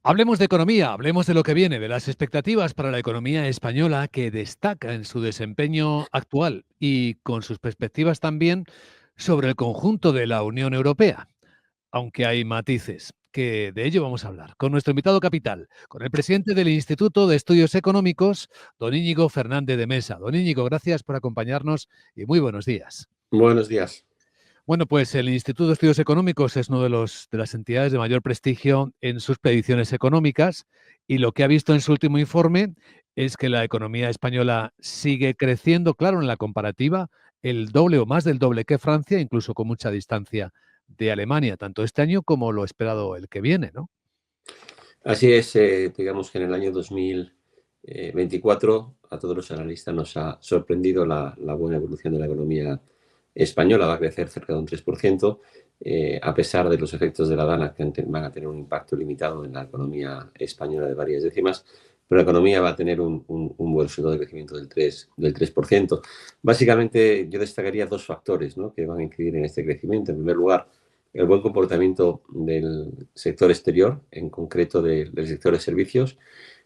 Hablemos de economía, hablemos de lo que viene, de las expectativas para la economía española que destaca en su desempeño actual y con sus perspectivas también sobre el conjunto de la Unión Europea, aunque hay matices, que de ello vamos a hablar con nuestro invitado capital, con el presidente del Instituto de Estudios Económicos, don Íñigo Fernández de Mesa. Don Íñigo, gracias por acompañarnos y muy buenos días. Buenos días. Bueno, pues el Instituto de Estudios Económicos es uno de las entidades de mayor prestigio en sus predicciones económicas y lo que ha visto en su último informe es que la economía española sigue creciendo, claro, en la comparativa, el doble o más del doble que Francia, incluso con mucha distancia de Alemania, tanto este año como lo esperado el que viene, ¿no? Así es, digamos que en el año 2024 a todos los analistas nos ha sorprendido la buena evolución de la economía española. Va a crecer cerca de un 3%, a pesar de los efectos de la DANA que van a tener un impacto limitado en la economía española de varias décimas, pero la economía va a tener un buen resultado de crecimiento del 3%. Básicamente yo destacaría dos factores, ¿no?, que van a incidir en este crecimiento. En primer lugar, el buen comportamiento del sector exterior, en concreto del sector de servicios.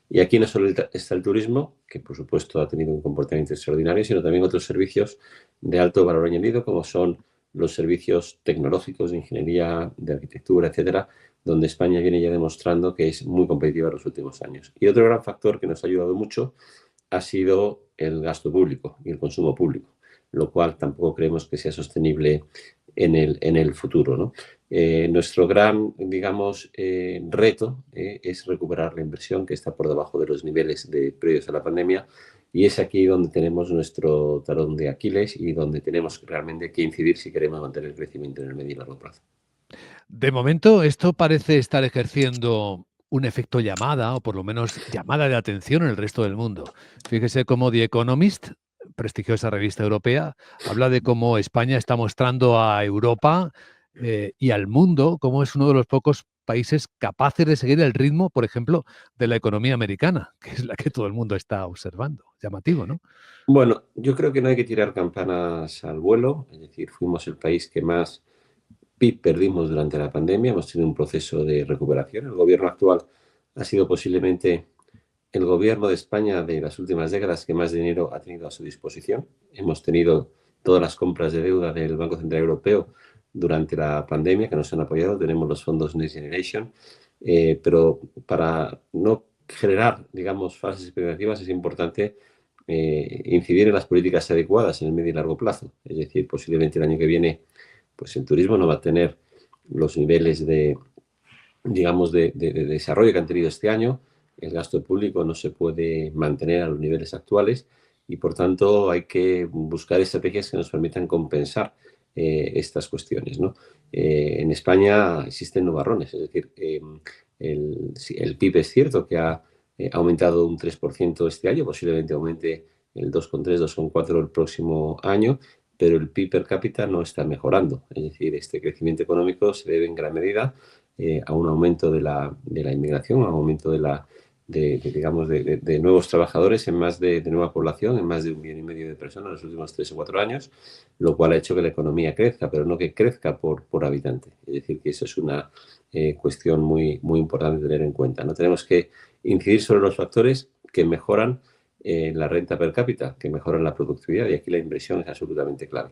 Y aquí no solo está el turismo, que por supuesto ha tenido un comportamiento extraordinario, sino también otros servicios de alto valor añadido, como son los servicios tecnológicos, de ingeniería, de arquitectura, etcétera, donde España viene ya demostrando que es muy competitiva en los últimos años. Y otro gran factor que nos ha ayudado mucho ha sido el gasto público y el consumo público, lo cual tampoco creemos que sea sostenible en el futuro, ¿no? Nuestro gran, digamos, reto es recuperar la inversión, que está por debajo de los niveles previos a la pandemia, y es aquí donde tenemos nuestro talón de Aquiles y donde tenemos realmente que incidir si queremos mantener el crecimiento en el medio y largo plazo. De momento, esto parece estar ejerciendo un efecto llamada, o por lo menos llamada de atención en el resto del mundo. Fíjese cómo The Economist, prestigiosa revista europea, habla de cómo España está mostrando a Europa y al mundo cómo es uno de los pocos países capaces de seguir el ritmo, por ejemplo, de la economía americana, que es la que todo el mundo está observando. Llamativo, ¿no? Bueno, yo creo que no hay que tirar campanas al vuelo, es decir, fuimos el país que más PIB perdimos durante la pandemia, hemos tenido un proceso de recuperación. El gobierno actual ha sido posiblemente el gobierno de España de las últimas décadas que más dinero ha tenido a su disposición. Hemos tenido todas las compras de deuda del Banco Central Europeo durante la pandemia que nos han apoyado. Tenemos los fondos Next Generation, pero para no generar, digamos, falsas expectativas es importante incidir en las políticas adecuadas en el medio y largo plazo. Es decir, posiblemente el año que viene pues el turismo no va a tener los niveles digamos, de desarrollo que han tenido este año. El gasto público no se puede mantener a los niveles actuales y, por tanto, hay que buscar estrategias que nos permitan compensar estas cuestiones, ¿no? En España existen nubarrones, es decir, el PIB es cierto que ha aumentado un 3% este año, posiblemente aumente el 2,3, 2,4 el próximo año, pero el PIB per cápita no está mejorando. Es decir, este crecimiento económico se debe en gran medida a un aumento de la inmigración, a un aumento digamos, de nuevos trabajadores, en más de nueva población, en más de 1,5 millones de personas en los últimos 3 o 4 años, lo cual ha hecho que la economía crezca, pero no que crezca por habitante. Es decir, que eso es una cuestión muy, muy importante de tener en cuenta, ¿no? Tenemos que incidir sobre los factores que mejoran la renta per cápita, que mejoran la productividad, y aquí la inversión es absolutamente clave.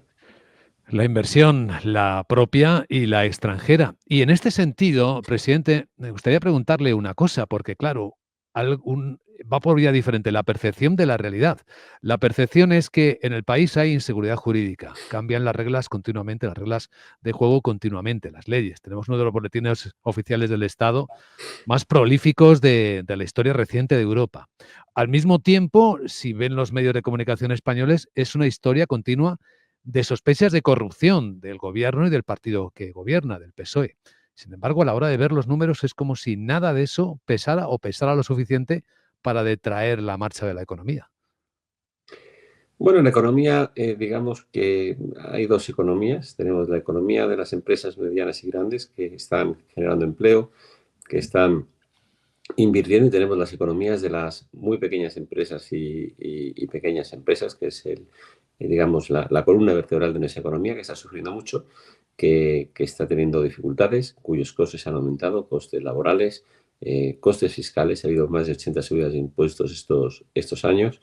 La inversión, la propia y la extranjera. Y en este sentido, presidente, me gustaría preguntarle una cosa, porque claro, va por vía diferente la percepción de la realidad. La percepción es que en el país hay inseguridad jurídica, cambian las reglas continuamente, las reglas de juego continuamente, las leyes. Tenemos uno de los boletines oficiales del Estado más prolíficos de la historia reciente de Europa. Al mismo tiempo, si ven los medios de comunicación españoles, es una historia continua de sospechas de corrupción del gobierno y del partido que gobierna, del PSOE. Sin embargo, a la hora de ver los números es como si nada de eso pesara o pesara lo suficiente para detraer la marcha de la economía. Bueno, en la economía, digamos que hay dos economías. Tenemos la economía de las empresas medianas y grandes que están generando empleo, que están invirtiendo, y tenemos las economías de las muy pequeñas empresas y pequeñas empresas, que es digamos, la columna vertebral de nuestra economía, que está sufriendo mucho, que está teniendo dificultades, cuyos costes han aumentado, costes laborales, costes fiscales. Ha habido más de 80 subidas de impuestos estos años.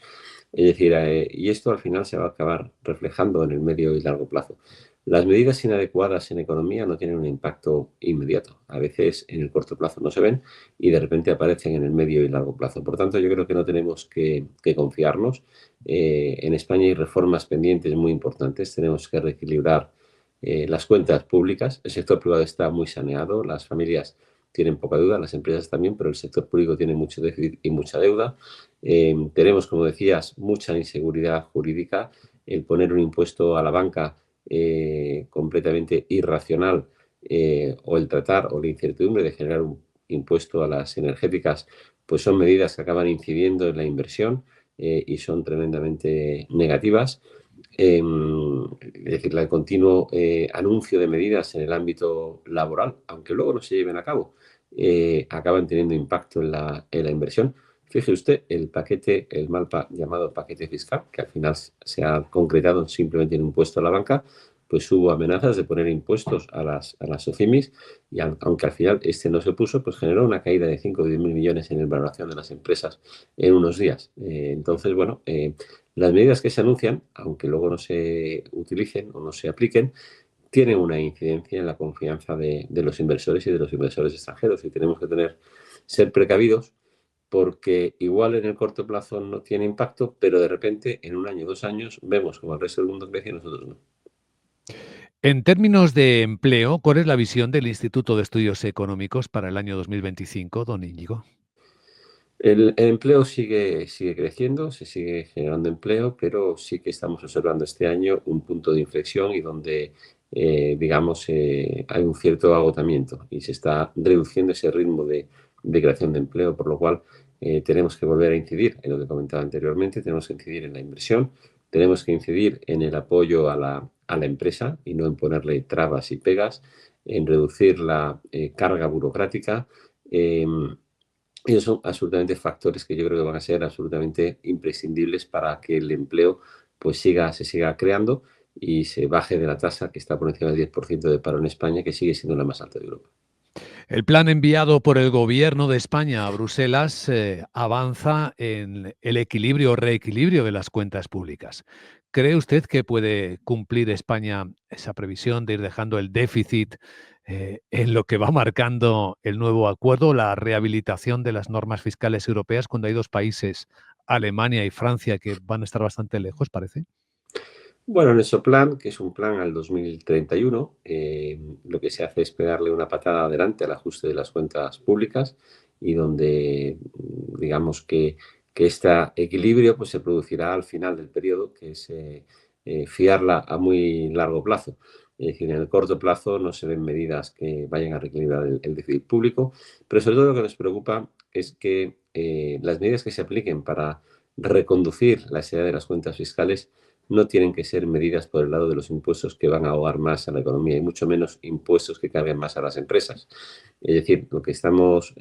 Es decir, y esto al final se va a acabar reflejando en el medio y largo plazo. Las medidas inadecuadas en economía no tienen un impacto inmediato. A veces en el corto plazo no se ven y de repente aparecen en el medio y largo plazo. Por tanto, yo creo que no tenemos que confiarnos. En España hay reformas pendientes muy importantes. Tenemos que reequilibrar las cuentas públicas. El sector privado está muy saneado. Las familias tienen poca deuda, las empresas también, pero el sector público tiene mucho déficit y mucha deuda. Tenemos, como decías, mucha inseguridad jurídica. El poner un impuesto a la banca completamente irracional o el tratar o la incertidumbre de generar un impuesto a las energéticas, pues son medidas que acaban incidiendo en la inversión y son tremendamente negativas. Es decir, el continuo anuncio de medidas en el ámbito laboral, aunque luego no se lleven a cabo, acaban teniendo impacto en la inversión. Fíjese usted, el mal llamado paquete fiscal, que al final se ha concretado simplemente en un impuesto a la banca, pues hubo amenazas de poner impuestos a las SOCIMIs y aunque al final este no se puso, pues generó una caída de 5 o 10 mil millones en la valoración de las empresas en unos días. Entonces, bueno, las medidas que se anuncian, aunque luego no se utilicen o no se apliquen, tienen una incidencia en la confianza de los inversores y de los inversores extranjeros y tenemos que ser precavidos porque igual en el corto plazo no tiene impacto, pero de repente en un año, 2 años, vemos como el resto del mundo crece y nosotros no. En términos de empleo, ¿cuál es la visión del Instituto de Estudios Económicos para el año 2025, don Íñigo? El empleo sigue creciendo, se sigue generando empleo, pero sí que estamos observando este año un punto de inflexión y donde, digamos, hay un cierto agotamiento y se está reduciendo ese ritmo de creación de empleo, por lo cual tenemos que volver a incidir en lo que comentaba anteriormente, tenemos que incidir en la inversión, tenemos que incidir en el apoyo a la empresa y no en ponerle trabas y pegas, en reducir la carga burocrática. Esos son absolutamente factores que yo creo que van a ser absolutamente imprescindibles para que el empleo pues se siga creando y se baje de la tasa que está por encima del 10% de paro en España, que sigue siendo la más alta de Europa. El plan enviado por el Gobierno de España a Bruselas avanza en el equilibrio o reequilibrio de las cuentas públicas. ¿Cree usted que puede cumplir España esa previsión de ir dejando el déficit en lo que va marcando el nuevo acuerdo, la rehabilitación de las normas fiscales europeas, cuando hay dos países, Alemania y Francia, que van a estar bastante lejos, parece? Bueno, nuestro plan, que es un plan al 2031, lo que se hace es pegarle una patada adelante al ajuste de las cuentas públicas y donde digamos que este equilibrio pues, se producirá al final del periodo, que es fiarla a muy largo plazo. Es decir, en el corto plazo no se ven medidas que vayan a reequilibrar el déficit público, pero sobre todo lo que nos preocupa es que las medidas que se apliquen para reconducir la seriedad de las cuentas fiscales no tienen que ser medidas por el lado de los impuestos que van a ahogar más a la economía y mucho menos impuestos que carguen más a las empresas. Es decir, lo que estamos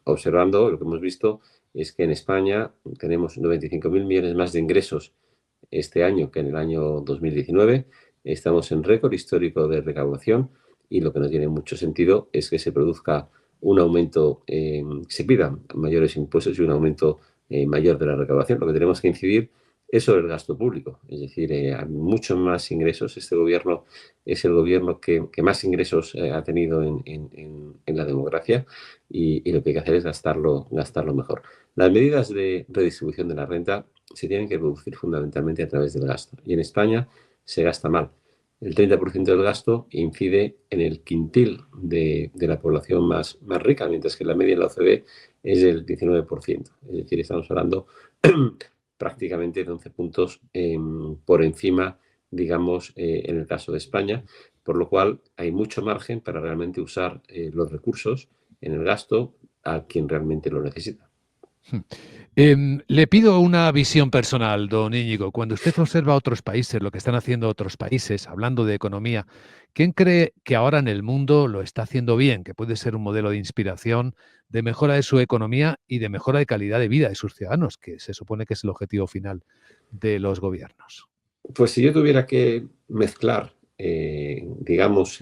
observando, lo que hemos visto, es que en España tenemos 95.000 millones más de ingresos este año que en el año 2019. Estamos en récord histórico de recaudación y lo que no tiene mucho sentido es que se produzca un aumento, se pidan mayores impuestos y un aumento mayor de la recaudación. Lo que tenemos que incidir es sobre el gasto público, es decir, hay muchos más ingresos. Este gobierno es el gobierno que más ingresos ha tenido en la democracia y lo que hay que hacer es gastarlo mejor. Las medidas de redistribución de la renta se tienen que producir fundamentalmente a través del gasto y en España se gasta mal. El 30% del gasto incide en el quintil de la población más rica, mientras que la media en la OCDE es del 19%. Es decir, estamos hablando prácticamente de 11 puntos por encima, digamos, en el caso de España, por lo cual hay mucho margen para realmente usar los recursos en el gasto a quien realmente lo necesita. Le pido una visión personal, don Íñigo. Cuando usted observa otros países, lo que están haciendo otros países, hablando de economía, ¿quién cree que ahora en el mundo lo está haciendo bien, que puede ser un modelo de inspiración, de mejora de su economía y de mejora de calidad de vida de sus ciudadanos, que se supone que es el objetivo final de los gobiernos? Pues si yo tuviera que mezclar, digamos,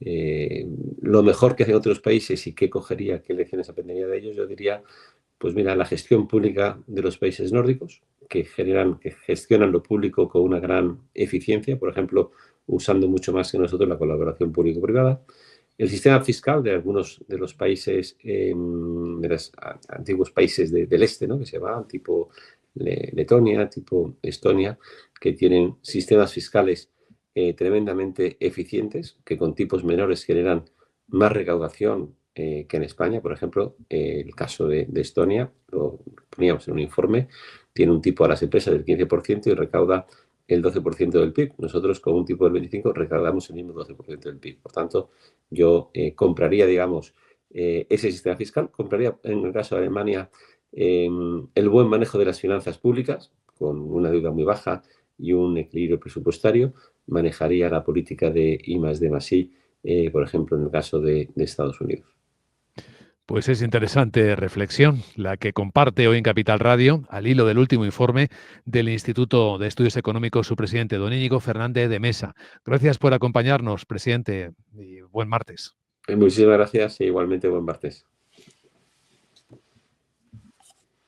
lo mejor que hacen otros países y qué cogería, qué lecciones aprendería de ellos, yo diría, pues mira, la gestión pública de los países nórdicos, que gestionan lo público con una gran eficiencia, por ejemplo, usando mucho más que nosotros la colaboración público-privada. El sistema fiscal de algunos de los países, de los antiguos países del este, ¿no? Que se llamaban tipo Letonia, tipo Estonia, que tienen sistemas fiscales tremendamente eficientes, que con tipos menores generan más recaudación que en España. Por ejemplo, el caso de Estonia, lo poníamos en un informe, tiene un tipo a las empresas del 15% y recauda el 12% del PIB. Nosotros con un tipo del 25% recaudamos el mismo 12% del PIB. Por tanto, yo compraría, digamos, ese sistema fiscal, compraría en el caso de Alemania el buen manejo de las finanzas públicas, con una deuda muy baja y un equilibrio presupuestario, manejaría la política de I+D+I, por ejemplo, en el caso de Estados Unidos. Pues es interesante reflexión la que comparte hoy en Capital Radio, al hilo del último informe del Instituto de Estudios Económicos, su presidente, don Íñigo Fernández de Mesa. Gracias por acompañarnos, presidente, y buen martes. Muchísimas gracias e igualmente buen martes.